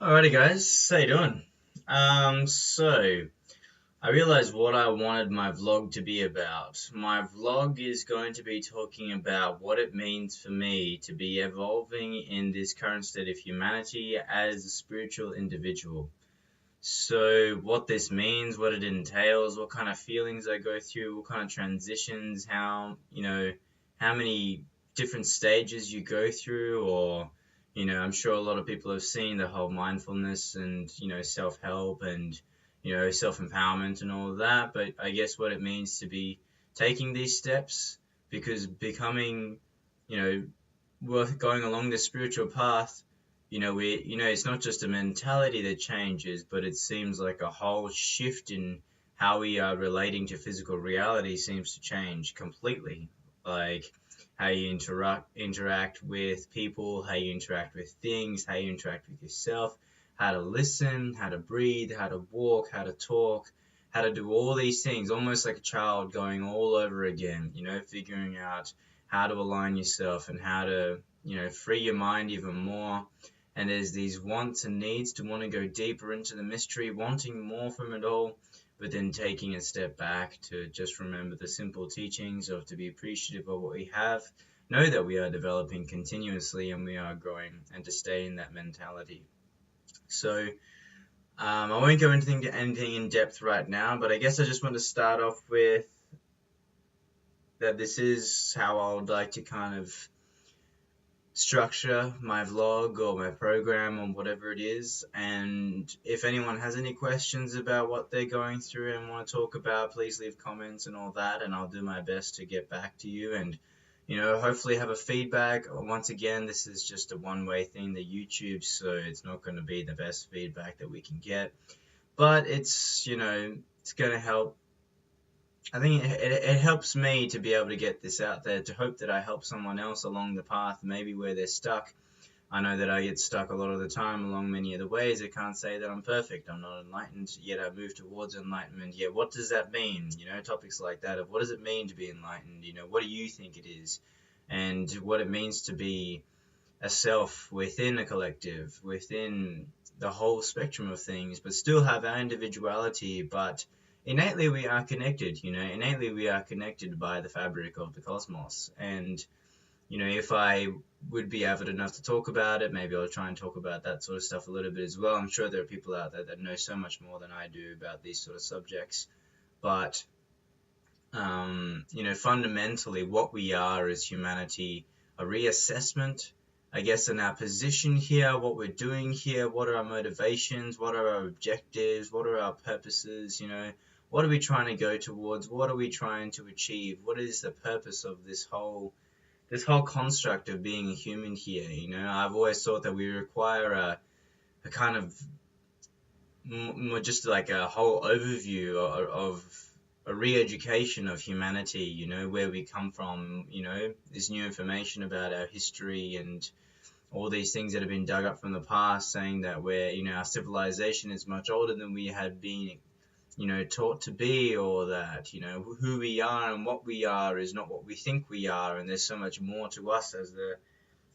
Alrighty, guys, how you doing? So I realized what I wanted my vlog to be about. My vlog is going to be talking about what it means for me to be evolving in this current state of humanity as a spiritual individual. So what this means, what it entails, what kind of feelings I go through, what kind of transitions, how many different stages you go through, or I'm sure a lot of people have seen the whole mindfulness and self-help and self-empowerment and all of that, but I guess what it means to be taking these steps, because becoming, you know, worth going along the spiritual path, it's not just a mentality that changes, but it seems like a whole shift in how we are relating to physical reality seems to change completely. Like how you interact with people, how you interact with things, how you interact with yourself, how to listen, how to breathe, how to walk, how to talk, how to do all these things, almost like a child going all over again, figuring out how to align yourself and how to, free your mind even more. And there's these wants and needs to want to go deeper into the mystery, wanting more from it all, but then taking a step back to just remember the simple teachings of to be appreciative of what we have, know that we are developing continuously and we are growing, and to stay in that mentality. So I won't go into anything in depth right now, but I guess I just want to start off with that this is how I would like to kind of structure my vlog or my program or whatever it is. And if anyone has any questions about what they're going through and want to talk about, please leave comments and all that, and I'll do my best to get back to you and hopefully have a feedback. Once again, this is just a one-way thing, the YouTube, so it's not going to be the best feedback that we can get, but it's going to help. I think it helps me to be able to get this out there, to hope that I help someone else along the path, maybe where they're stuck. I know that I get stuck a lot of the time along many of the ways. I can't say that I'm perfect. I'm not enlightened, yet I move towards enlightenment. Yet what does that mean? Topics like that of what does it mean to be enlightened? What do you think it is? And what it means to be a self within a collective, within the whole spectrum of things, but still have our individuality, but innately we are connected, innately we are connected by the fabric of the cosmos. And if I would be avid enough to talk about it, maybe I'll try and talk about that sort of stuff a little bit as well. I'm sure there are people out there that know so much more than I do about these sort of subjects, but fundamentally what we are as humanity, a reassessment, I guess, in our position here, what we're doing here, what are our motivations, what are our objectives, what are our purposes, what are we trying to go towards, what are we trying to achieve, what is the purpose of this whole construct of being a human here. I've always thought that we require a kind of just like a whole overview of a re-education of humanity, where we come from, this new information about our history and all these things that have been dug up from the past, saying that our civilization is much older than we had been, taught to be, or that, who we are and what we are is not what we think we are, and there's so much more to us as the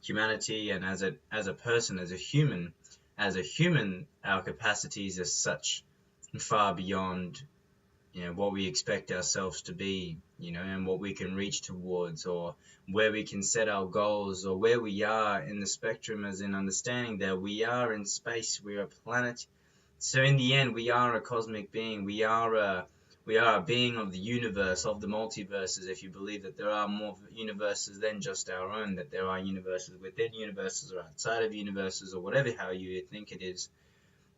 humanity and as a person, as a human, our capacities are such far beyond what we expect ourselves to be, and what we can reach towards, or where we can set our goals, or where we are in the spectrum, as in understanding that we are in space, we're a planet. So in the end, we are a cosmic being. We are a being of the universe, of the multiverses, if you believe that there are more universes than just our own, that there are universes within universes or outside of universes, or whatever how you think it is,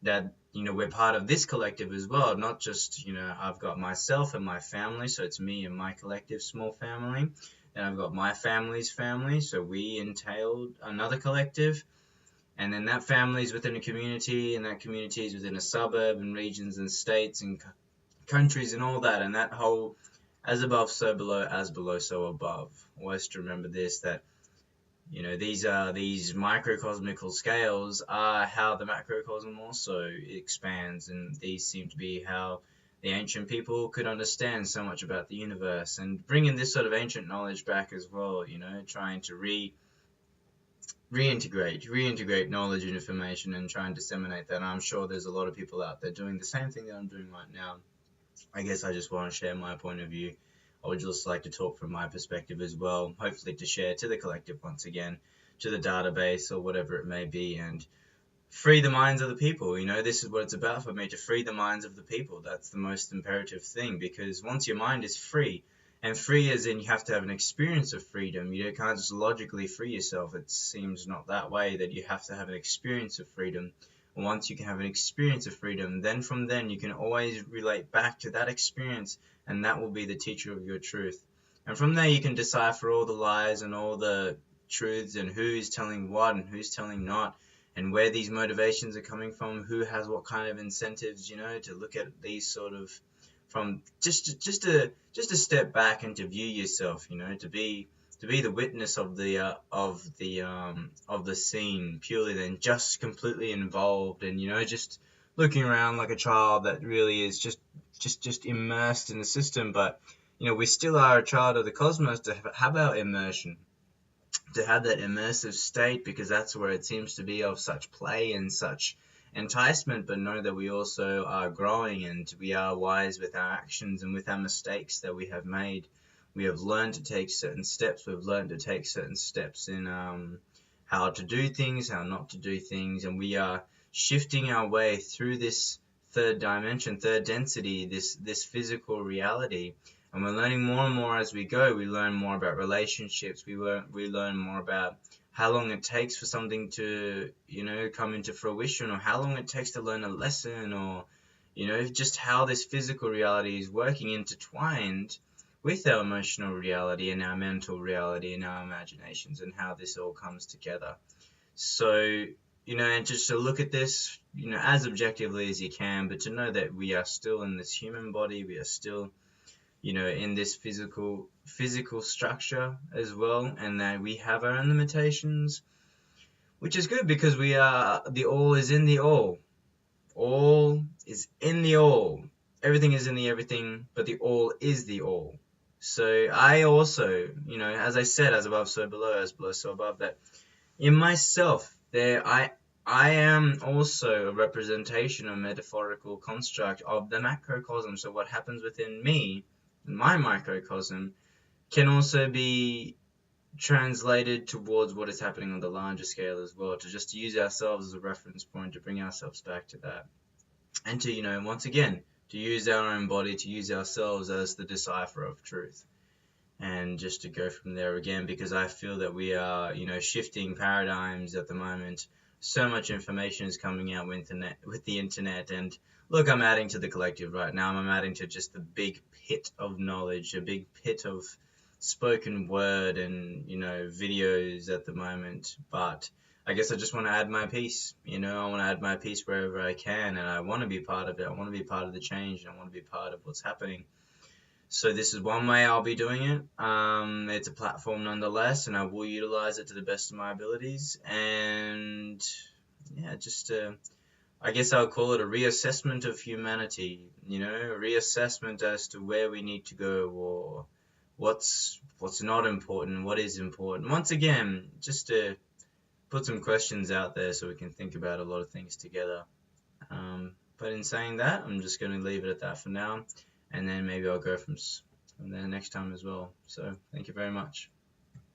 that we're part of this collective as well, not just I've got myself and my family, so it's me and my collective small family, and I've got my family's family, so we entailed another collective, and then that family is within a community, and that community is within a suburb and regions and states and countries and all that, and that whole as above so below, as below so above. Always to remember this, that these microcosmical scales are how the macrocosm also expands, and these seem to be how the ancient people could understand so much about the universe, and bringing this sort of ancient knowledge back as well, trying to reintegrate knowledge and information and try and disseminate that. And I'm sure there's a lot of people out there doing the same thing that I'm doing right now. I guess I just want to share my point of view. I would just like to talk from my perspective as well, hopefully to share to the collective once again, to the database or whatever it may be, and free the minds of the people. This is what it's about for me, to free the minds of the people. That's the most imperative thing, because once your mind is free, and free as in you have to have an experience of freedom. You can't just logically free yourself. It seems not that way, that you have to have an experience of freedom. Once you can have an experience of freedom, then from then you can always relate back to that experience, and that will be the teacher of your truth. And from there you can decipher all the lies and all the truths, and who's telling what and who's telling not, and where these motivations are coming from, who has what kind of incentives, to look at these sort of from just a step back and to view yourself, to be the witness of the scene purely, than just completely involved, and just looking around like a child that really is just immersed in the system. But we still are a child of the cosmos, to have our immersion, to have that immersive state, because that's where it seems to be of such play and such enticement. But know that we also are growing, and we are wise with our actions and with our mistakes that we have made. We have learned to take certain steps. We've learned to take certain steps in how to do things, how not to do things, and we are shifting our way through this third dimension, third density, this physical reality. And we're learning more and more as we go. We learn more about relationships. We learn more about how long it takes for something to, come into fruition, or how long it takes to learn a lesson, or, just how this physical reality is working intertwined with our emotional reality and our mental reality and our imaginations, and how this all comes together. So, and just to look at this, as objectively as you can, but to know that we are still in this human body, we are still in this physical structure as well, and that we have our own limitations, which is good, because we are, the all is in the all. All is in the all. Everything is in the everything, but the all is the all. So I also, as I said, as above, so below, as below, so above, that in myself, I am also a representation, a metaphorical construct of the macrocosm. So what happens within me, my microcosm, can also be translated towards what is happening on the larger scale as well, to just use ourselves as a reference point, to bring ourselves back to that, and to, once again, to use our own body, to use ourselves as the decipher of truth, and just to go from there again, because I feel that we are, shifting paradigms at the moment. So much information is coming out with the internet, and look, I'm adding to the collective right now. I'm adding to just the big pit of knowledge, a big pit of spoken word and, videos at the moment. But I guess I just want to add my piece. I want to add my piece wherever I can, and I want to be part of it. I want to be part of the change, and I want to be part of what's happening. So this is one way I'll be doing it. It's a platform nonetheless, and I will utilize it to the best of my abilities. And yeah, just I guess I'll call it a reassessment of humanity. A reassessment as to where we need to go, or what's not important, what is important. Once again, just to put some questions out there so we can think about a lot of things together. But in saying that, I'm just going to leave it at that for now. And then maybe I'll go from there next time as well. So thank you very much.